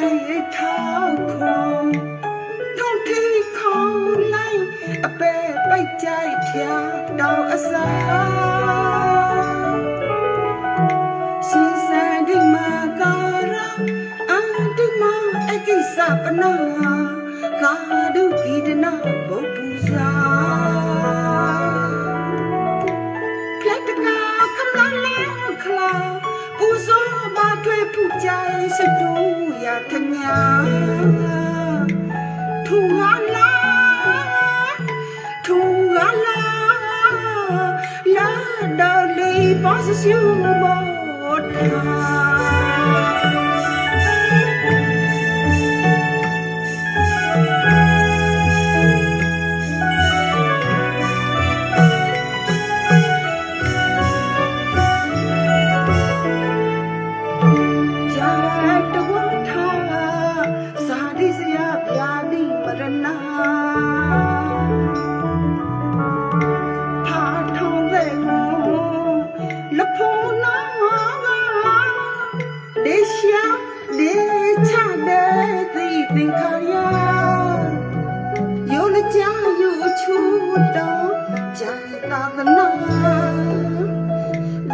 ထောက်ခွန်ထုံထိခေါလိုက်အပဲပိုက်ကြိုက်ဖြာတောင်အစားစီစံဒီမာကာရာအဒီမာအကိစ္စပနာကာဒုကိဒနာဘုပူစာကလတကာခမလာခလာပူဇော်ဘာတွေဖူကြိုင်စတူရထညာထူလာလာဒေါ်လီပါစစီမော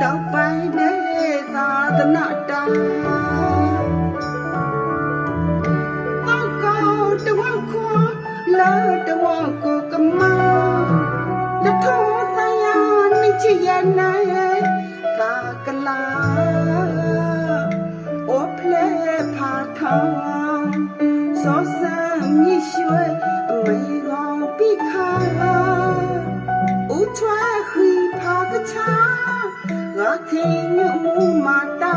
Đau phải để ta tình ta con câu từ hoa khoa lỡ từ hoa cô cầm ma đã thua tay anh chỉ gian này ta cần la ốp lê pha thang xóa xa mi xuôi mây gò bi kha u choa khi pha cái cha gã thì như mu mà ta